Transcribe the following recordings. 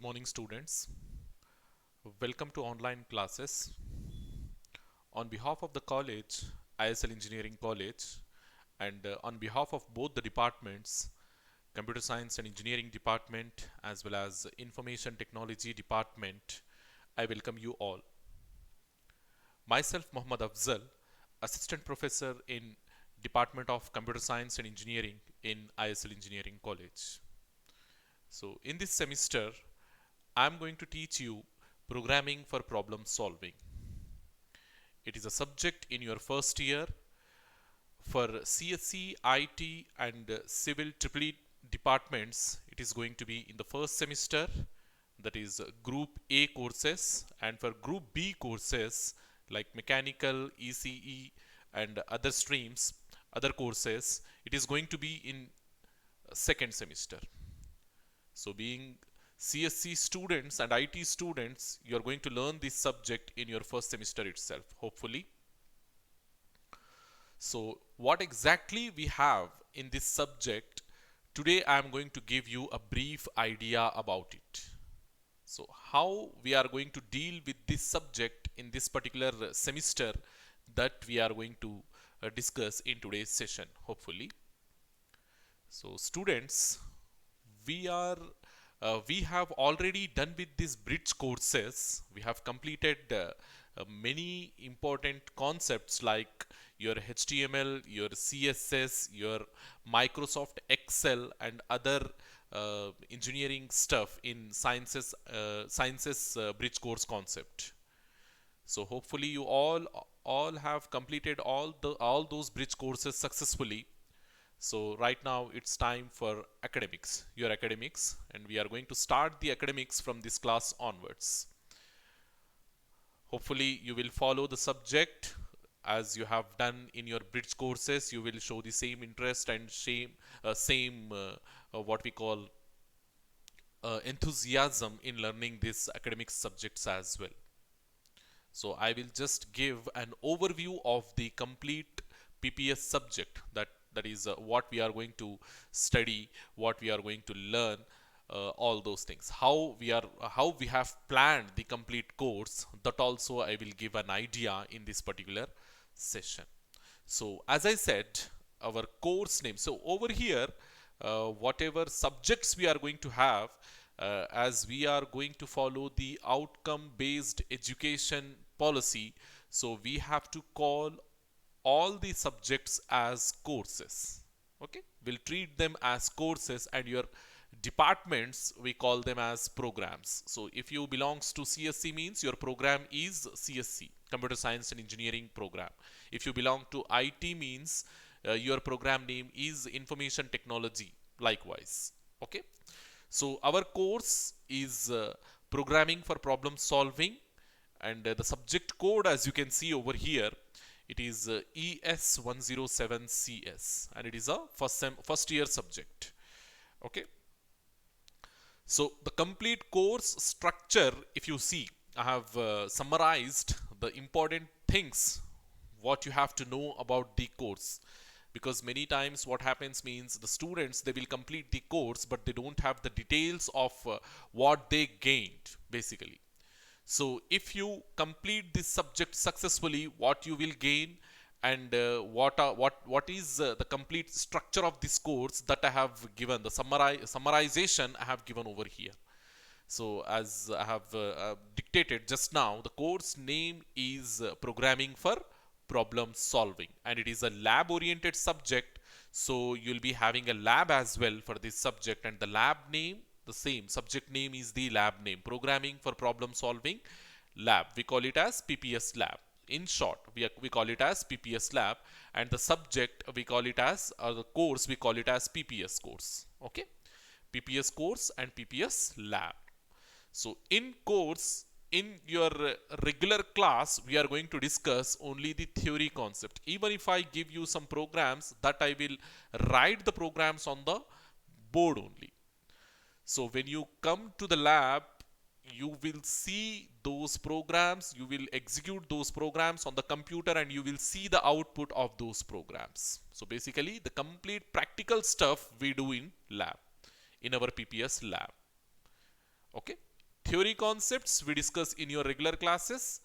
Good morning, students. Welcome to online classes. On behalf of the college, ISL Engineering College, and on behalf of both the departments, Computer Science and Engineering Department as well as Information Technology Department, I welcome you all. Myself, Muhammad Afzal, Assistant Professor in Department of Computer Science and Engineering in ISL Engineering College. So, in this semester, I'm going to teach you programming for problem solving. It is a subject in your first year for CSC, IT, and Civil EEE departments. It is going to be in the first semester, that is Group A courses, and for Group B courses like Mechanical, ECE, and other streams, other courses, it is going to be in second semester. So being CSC students and IT students, you are going to learn this subject in your first semester itself, hopefully. So what exactly we have in this subject, today I am going to give you a brief idea about it. So how we are going to deal with this subject in this particular semester, that we are going to discuss in today's session, hopefully. So students, we have already done with these bridge courses. We have completed many important concepts like your HTML, your CSS, your Microsoft Excel, and other engineering stuff in sciences bridge course concept. So hopefully you all have completed all those bridge courses successfully. So right now it's time for academics, your academics, and we are going to start the academics from this class onwards. Hopefully you will follow the subject as you have done in your bridge courses. You will show the same interest and same what we call enthusiasm in learning these academic subjects as well. So I will just give an overview of the complete PPS subject, that is what we are going to study, what we are going to learn, all those things. How we have planned the complete course, that also I will give an idea in this particular session. So as I said, our course name. So over here, whatever subjects we are going to have, as we are going to follow the outcome based education policy, so we have to call all the subjects as courses. Okay, we'll treat them as courses, and your departments we call them as programs. So if you belongs to CSC, means your program is CSC, Computer Science and Engineering program. If you belong to IT, means your program name is Information Technology, likewise. Okay, so our course is programming for problem solving, and the subject code, as you can see over here, it is ES107CS, and it is a first year subject. Okay, so the complete course structure, if you see, I have summarized the important things what you have to know about the course, because many times what happens means the students, they will complete the course but they don't have the details of what they gained basically. So if you complete this subject successfully, what you will gain, and what is the complete structure of this course, that I have given the summarization I have given over here. So as I have dictated just now, the course name is programming for problem solving, and it is a lab oriented subject. So you'll be having a lab as well for this subject, and the lab name, the same subject name is the lab name, programming for problem solving lab. We call it as PPS lab. In short, we call it as PPS lab, and the subject we call it as, the course we call it as PPS course. Okay, PPS course and PPS lab. So in course, in your regular class, we are going to discuss only the theory concept. Even if I give you some programs, that I will write the programs on the board only. So when you come to the lab, you will see those programs, you will execute those programs on the computer, and you will see the output of those programs. So basically the complete practical stuff we do in lab, in our PPS lab. Okay, theory concepts we discuss in your regular classes,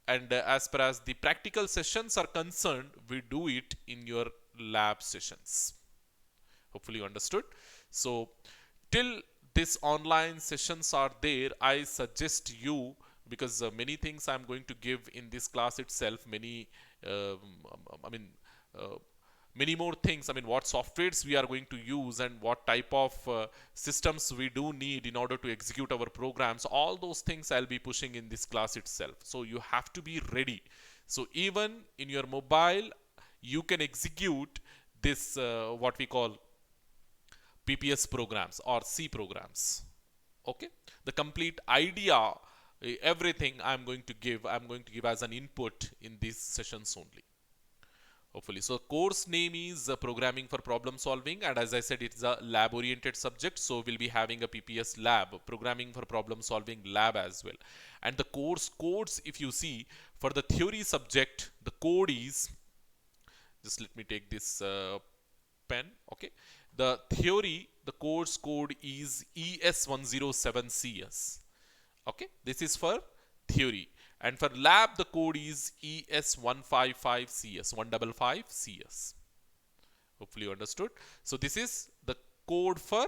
and as far as the practical sessions are concerned, we do it in your lab sessions. Hopefully you understood. So till this online sessions are there, I suggest you, because many things I'm going to give in this class itself, many I mean uh, many more things, I mean what softwares we are going to use and what type of systems we do need in order to execute our programs, all those things I'll be pushing in this class itself. So you have to be ready. So even in your mobile you can execute this what we call PPS programs or C programs. Okay, the complete idea, everything I'm going to give as an input in these sessions only. Hopefully. So course name is programming for problem solving, and as I said, it's a lab oriented subject, so we'll be having a PPS lab, programming for problem solving lab as well. And the course codes, if you see, for the theory subject, the code is, just let me take this pen. Okay, the theory, the course code is ES107CS. Okay, this is for theory. And for lab, the code is ES155CS, 155CS. Hopefully you understood. So this is the code for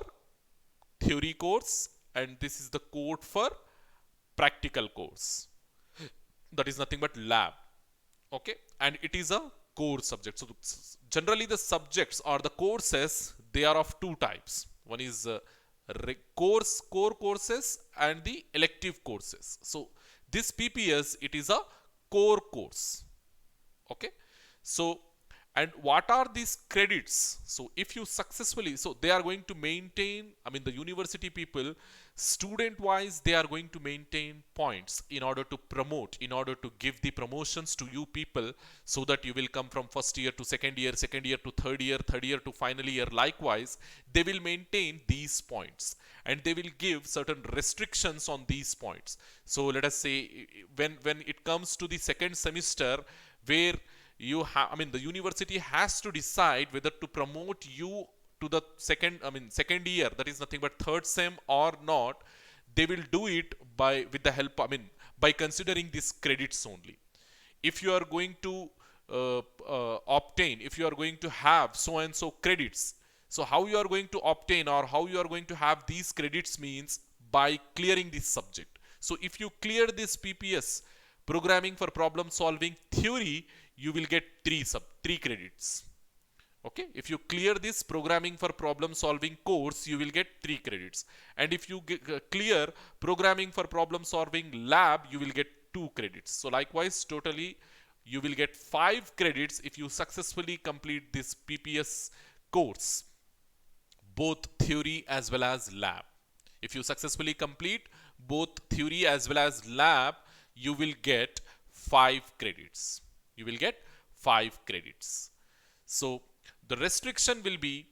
theory course, and this is the code for practical course. That is nothing but lab. Okay, and it is a core subject. So generally the subjects or the courses, they are of two types. One is core courses and the elective courses. So this PPS, it is a core course. Okay, so and what are these credits? So if you successfully, so they are going to maintain, I mean the university people, student wise, they are going to maintain points in order to promote, in order to give the promotions to you people, so that you will come from first year to second year to third year to final year. Likewise, they will maintain these points and they will give certain restrictions on these points. So let us say when it comes to the second semester, where you have, I mean the university has to decide whether to promote you to the second year, that is nothing but third sem, or not. They will do it by, with the help, I mean by considering these credits only. If you are going to obtain, if you are going to have so and so credits, so how you are going to obtain or how you are going to have these credits means by clearing this subject. So if you clear this PPS, programming for problem solving theory, you will get three credits. Okay, if you clear this programming for problem solving course, you will get 3 credits. And if you clear programming for problem solving lab, you will get 2 credits. So likewise, totally you will get 5 credits if you successfully complete this PPS course, both theory as well as lab. If you successfully complete both theory as well as lab, you will get 5 credits. You will get 5 credits. So the restriction will be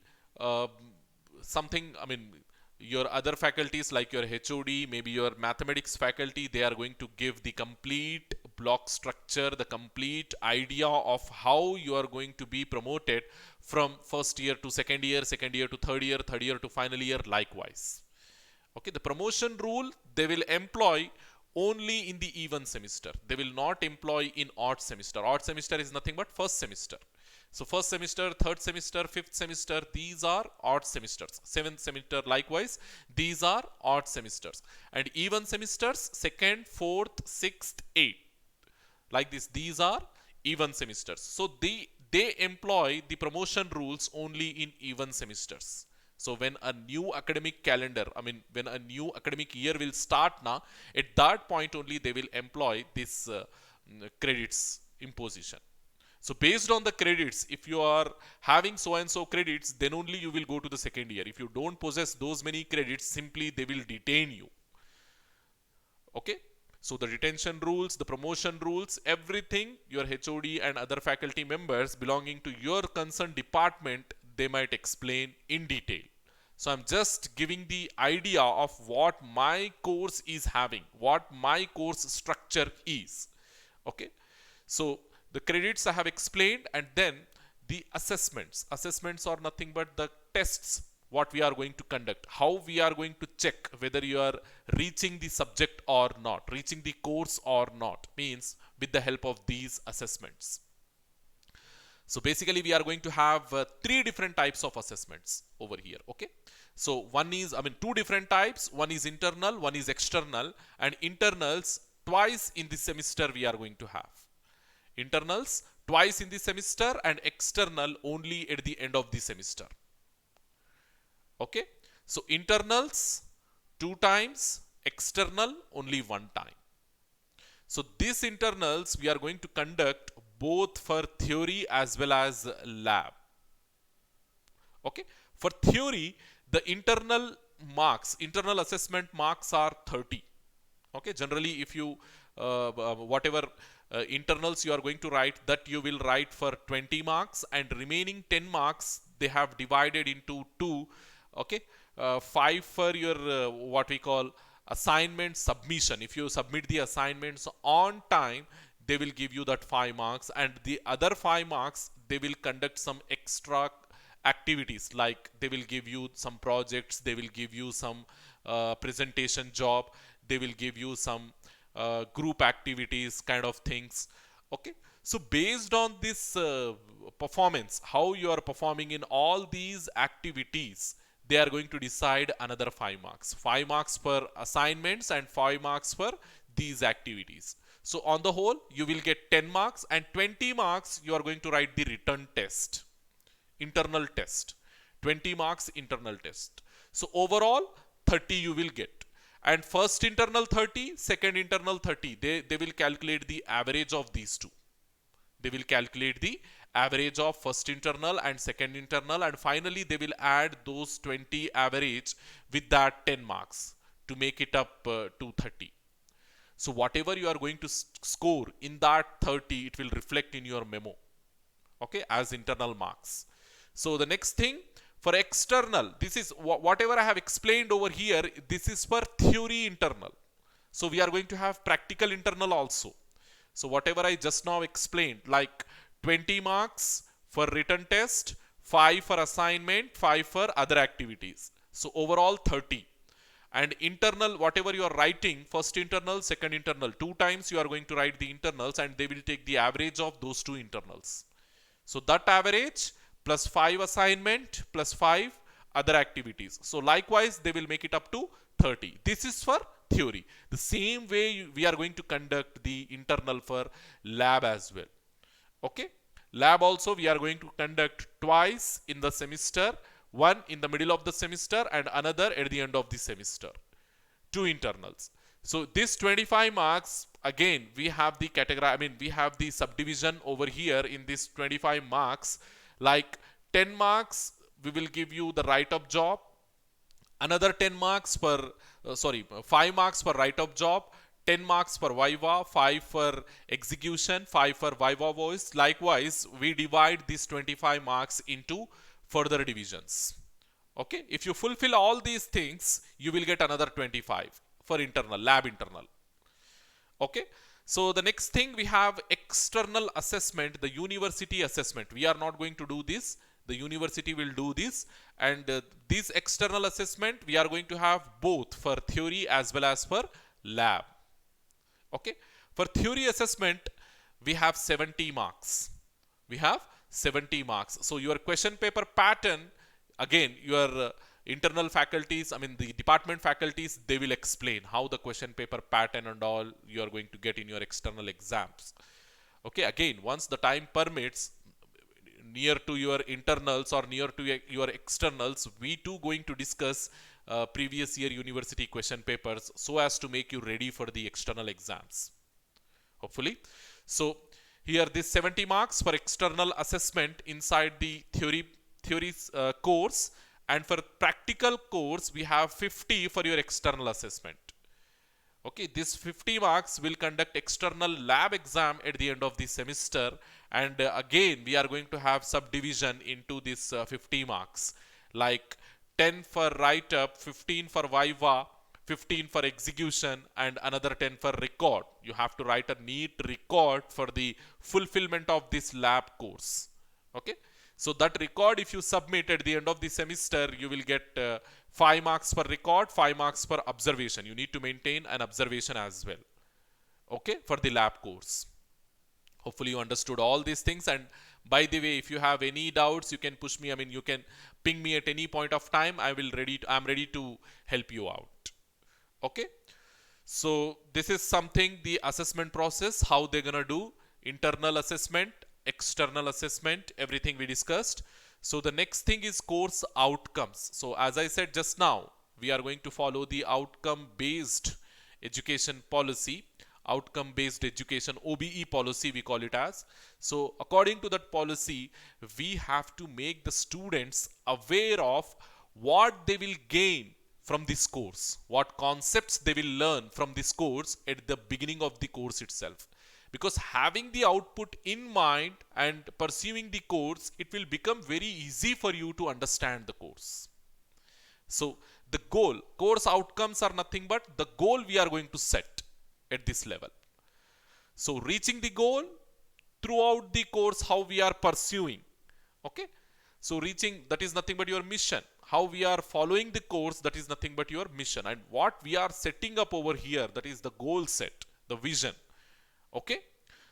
something, I mean your other faculties like your HOD, maybe your mathematics faculty, they are going to give the complete block structure, the complete idea of how you are going to be promoted from first year to second year to third year to final year likewise. Okay, the promotion rule they will employ only in the even semester. They will not employ in odd semester. Odd semester is nothing but first semester. So first semester, third semester, fifth semester, these are odd semesters. Seventh semester likewise, these are odd semesters. And even semesters, second, fourth, sixth, eighth. Like this, these are even semesters. So they employ the promotion rules only in even semesters. So when a new academic calendar, I mean when a new academic year will start now, at that point only they will employ this credits imposition. So based on the credits, if you are having so and so credits, then only you will go to the second year. If you don't possess those many credits, simply they will detain you. Okay. So the detention rules, the promotion rules, everything your HOD and other faculty members belonging to your concerned department, they might explain in detail. So I'm just giving the idea of what my course is having, what my course structure is. Okay. So the credits I have explained, and then the assessments. Assessments are nothing but the tests what we are going to conduct, how we are going to check whether you are reaching the subject or not, reaching the course or not, means with the help of these assessments. So basically we are going to have three different types of assessments over here. Okay, so one is, two different types. One is internal, one is external, and internals twice in this semester we are going to have. Internals twice in the semester and external only at the end of the semester. Okay, so internals 2 times, external only 1 time. So these internals we are going to conduct both for theory as well as lab. Okay, for theory the internal marks, internal assessment marks are 30. Okay, generally if you whatever internals you are going to write, that you will write for 20 marks, and remaining 10 marks they have divided into two. Okay, 5 for your what we call assignment submission. If you submit the assignments on time, they will give you that 5 marks, and the other 5 marks they will conduct some extra activities, like they will give you some projects, they will give you some presentation job, they will give you some group activities kind of things. Okay, so based on this performance, how you are performing in all these activities, they are going to decide another 5 marks. 5 marks for assignments and 5 marks for these activities. So on the whole you will get 10 marks, and 20 marks you are going to write the written test, internal test. 20 marks internal test. So overall 30 you will get. And first internal 30, second internal 30. They will calculate the average of these two. They will calculate the average of first internal and second internal, and finally they will add those 20 average with that 10 marks to make it up to 30. So whatever you are going to score in that 30, it will reflect in your memo, okay, as internal marks. So the next thing, for external, this is whatever I have explained over here, this is for theory internal. So we are going to have practical internal also. So whatever I just now explained, like 20 marks for written test, 5 for assignment, 5 for other activities. So overall 30. And internal, whatever you are writing, first internal, second internal, 2 times you are going to write the internals, and they will take the average of those 2 internals. So that average plus 5 assignment plus 5 other activities. So likewise they will make it up to 30. This is for theory. The same way we are going to conduct the internal for lab as well. Okay, lab also we are going to conduct twice in the semester, one in the middle of the semester and another at the end of the semester. 2 internals. So this 25 marks, again we have the category, we have the subdivision over here in this 25 marks. Like 10 marks we will give you the write-up job, another 10 marks for 5 marks for write-up job, 10 marks for viva, 5 for execution, 5 for viva voice. Likewise we divide these 25 marks into further divisions. Okay, if you fulfill all these things, you will get another 25 for internal, lab internal. Okay, so the next thing, we have external assessment, the university assessment. We are not going to do this, the university will do this. And this external assessment we are going to have both for theory as well as for lab. Okay, for theory assessment we have 70 marks. We have 70 marks. So your question paper pattern, again your internal faculties, the department faculties, they will explain how the question paper pattern and all you are going to get in your external exams. Okay, again once the time permits, near to your internals or near to your externals, we too going to discuss previous year university question papers so as to make you ready for the external exams, hopefully. So here this 70 marks for external assessment inside the theory course, and for practical course we have 50 for your external assessment. Okay, this 50 marks will conduct external lab exam at the end of the semester, and again we are going to have subdivision into this 50 marks, like 10 for write-up, 15 for viva, 15 for execution, and another 10 for record. You have to write a neat record for the fulfillment of this lab course. Okay, So that record, if you submit at the end of the semester, you will get 5 marks per record, 5 marks per observation. You need to maintain an observation as well. Okay, for the lab course. Hopefully you understood all these things. And by the way, if you have any doubts, you can push me. I mean, you can ping me at any point of time. I'm ready to help you out. Okay. So this is something, the assessment process, how they're gonna do internal assessment, external assessment, everything we discussed. So the next thing is course outcomes. So as I said just now, we are going to follow the outcome based education policy, outcome based education, OBE policy we call it as. So according to that policy, we have to make the students aware of what they will gain from this course, what concepts they will learn from this course at the beginning of the course itself. Because having the output in mind and pursuing the course, it will become very easy for you to understand the course. So the goal, course outcomes are nothing but the goal we are going to set at this level. So reaching the goal throughout the course, how we are pursuing. Okay. So reaching, that is nothing but your mission. How we are following the course, that is nothing but your mission. And what we are setting up over here, that is the goal set, the vision. Okay.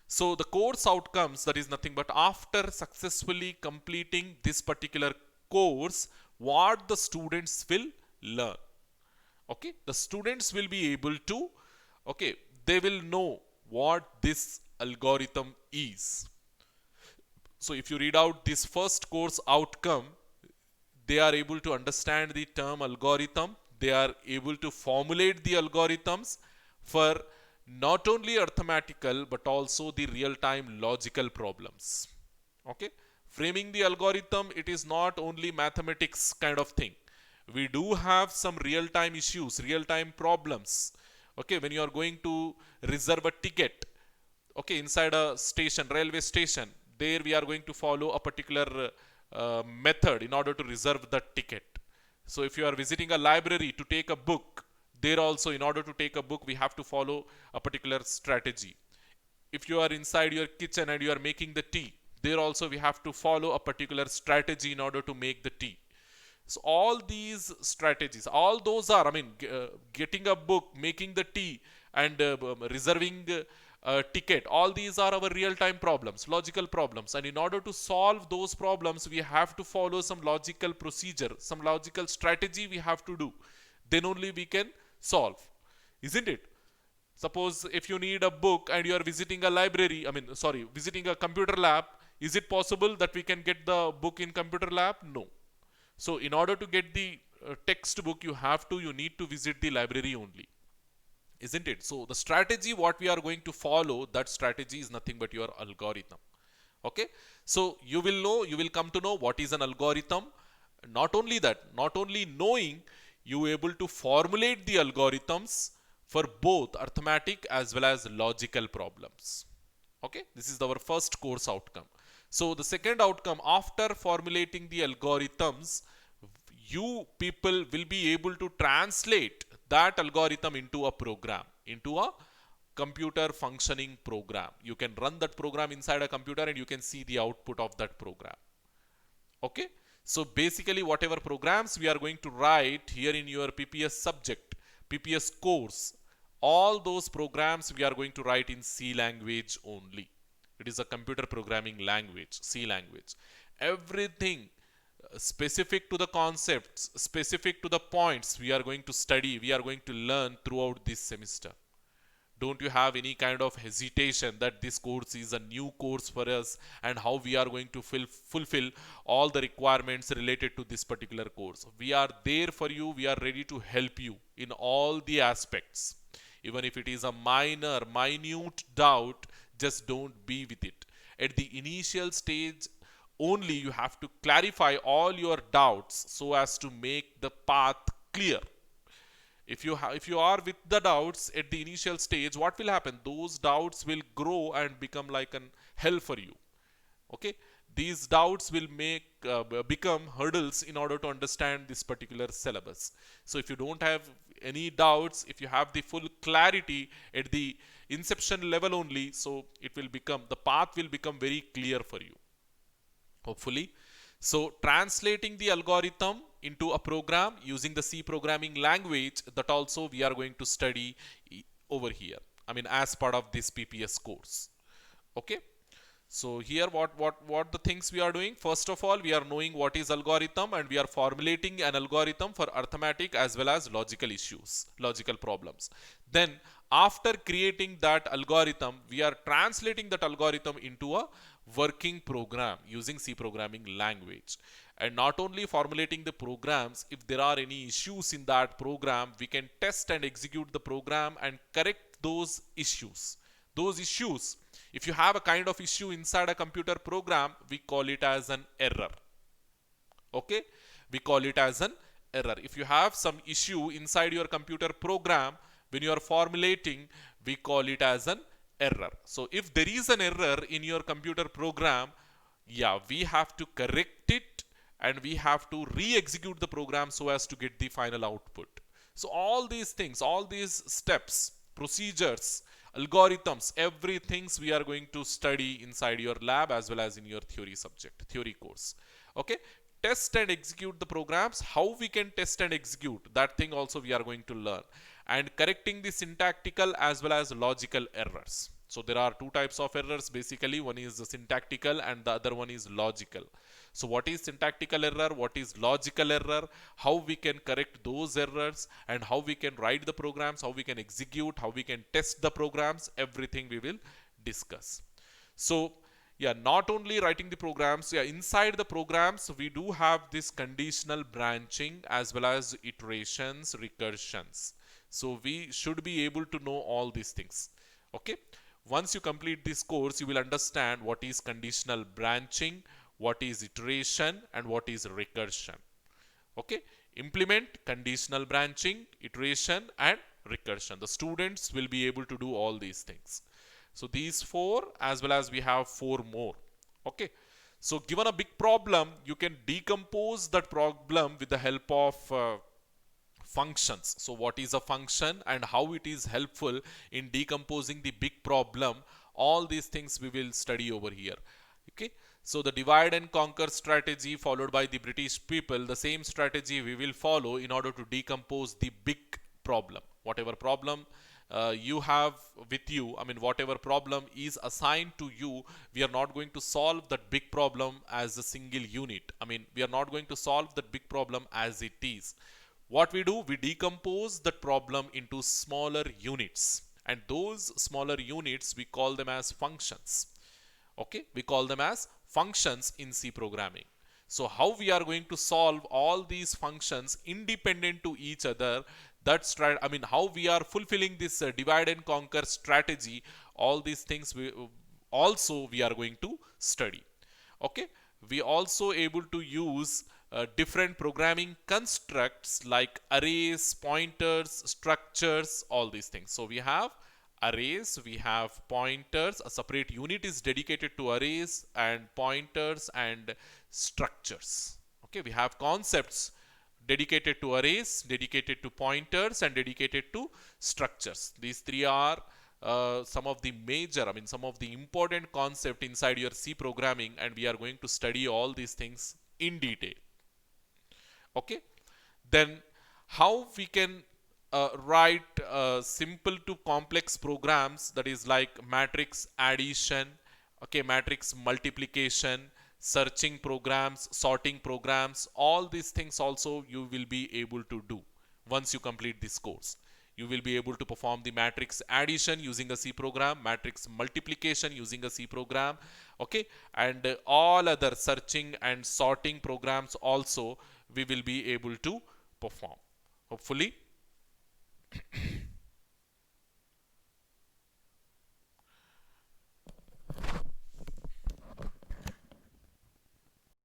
So the course outcomes, that is nothing but after successfully completing this particular course, what the students will learn. Okay. The students will be able to, okay, they will know what this algorithm is. So if you read out this first course outcome, they are able to understand the term algorithm. They are able to formulate the algorithms for not only arithmetical but also the real-time logical problems. Okay, framing the algorithm, it is not only mathematics kind of thing. We do have some real-time issues, real-time problems. Okay, when you are going to reserve a ticket, okay, inside a station, railway station, there we are going to follow a particular method in order to reserve the ticket. So if you are visiting a library to take a book, there also, in order to take a book, we have to follow a particular strategy. If you are inside your kitchen and you are making the tea, there also we have to follow a particular strategy in order to make the tea. So all these strategies, all those are, I mean, getting a book, making the tea, and reserving a ticket, all these are our real-time problems, logical problems. And in order to solve those problems, we have to follow some logical procedure, some logical strategy we have to do. Then only we can solve, isn't it? Suppose if you need a book and you are visiting a library, visiting a computer lab, is it possible that we can get the book in computer lab? No. So in order to get the textbook, you need to visit the library only, isn't it? So the strategy what we are going to follow, that strategy is nothing but your algorithm. Okay, so you will come to know what is an algorithm. Not only that, not only knowing, you able to formulate the algorithms for both arithmetic as well as logical problems. Okay, this is our first course outcome. So the second outcome, after formulating the algorithms, you people will be able to translate that algorithm into a program, into a computer functioning program. You can run that program inside a computer and you can see the output of that program. Okay, so basically whatever programs we are going to write here in your PPS subject, PPS course, all those programs we are going to write in C language only. It is a computer programming language, C language. Everything specific to the concepts, specific to the points we are going to study, we are going to learn throughout this semester. Don't you have any kind of hesitation that this course is a new course for us and how we are going to fulfill all the requirements related to this particular course? We are there for you. We are ready to help you in all the aspects. Even if it is a minute doubt, just don't be with it. At the initial stage only, you have to clarify all your doubts so as to make the path clear. If you are with the doubts at the initial stage, what will happen? Those doubts will grow and become like an hell for you. Okay, these doubts will become hurdles in order to understand this particular syllabus. So if you don't have any doubts, if you have the full clarity at the inception level only, so it will become, the path will become very clear for you, hopefully. So translating the algorithm into a program using the C programming language, that also we are going to study over here. I mean, as part of this PPS course. Okay. So here what the things we are doing? First of all, we are knowing what is algorithm, and we are formulating an algorithm for arithmetic as well as logical issues, logical problems. Then after creating that algorithm, we are translating that algorithm into a working program using C programming language. And not only formulating the programs, if there are any issues in that program, we can test and execute the program and correct those issues. Those issues, if you have a kind of issue inside a computer program, we call it as an error. Okay, we call it as an error. If you have some issue inside your computer program, when you are formulating, we call it as an error. So if there is an error in your computer program, yeah, we have to correct it, and we have to re-execute the program so as to get the final output. So all these things, all these steps, procedures, algorithms, everything we are going to study inside your lab as well as in your theory subject, theory course. Okay, test and execute the programs. How we can test and execute, that thing also we are going to learn. And correcting the syntactical as well as logical errors. So there are two types of errors basically. One is the syntactical and the other one is logical. So what is syntactical error? What is logical error? How we can correct those errors, and how we can write the programs, how we can execute, how we can test the programs, everything we will discuss. So yeah, not only writing the programs, yeah, inside the programs we do have this conditional branching as well as iterations, recursions. So we should be able to know all these things. Okay, once you complete this course, you will understand what is conditional branching, what is iteration, and what is recursion. Okay, implement conditional branching, iteration, and recursion. The students will be able to do all these things. So these four, as well as we have four more. Okay, so given a big problem, you can decompose that problem with the help of functions. So what is a function and how it is helpful in decomposing the big problem, all these things we will study over here. Okay, so the divide and conquer strategy followed by the British people, the same strategy we will follow in order to decompose the big problem. Whatever problem you have with you, I mean whatever problem is assigned to you, we are not going to solve that big problem as a single unit. I mean we are not going to solve that big problem as it is. What we do, we decompose that problem into smaller units, and those smaller units we call them as functions. Okay, we call them as functions in C programming. So how we are going to solve all these functions independent to each other, that's right. I mean how we are fulfilling this divide and conquer strategy, all these things we are going to study. Okay, we also able to use different programming constructs like arrays, pointers, structures, all these things. So we have arrays, we have pointers, a separate unit is dedicated to arrays and pointers and structures. Okay, we have concepts dedicated to arrays, dedicated to pointers, and dedicated to structures. These three are some of the major, I mean some of the important concept inside your C programming, and we are going to study all these things in detail. Okay, then how we can write simple to complex programs, that is like matrix addition, okay, matrix multiplication, searching programs, sorting programs, all these things also you will be able to do once you complete this course. You will be able to perform the matrix addition using a C program, matrix multiplication using a C program, okay, and all other searching and sorting programs also we will be able to perform. Hopefully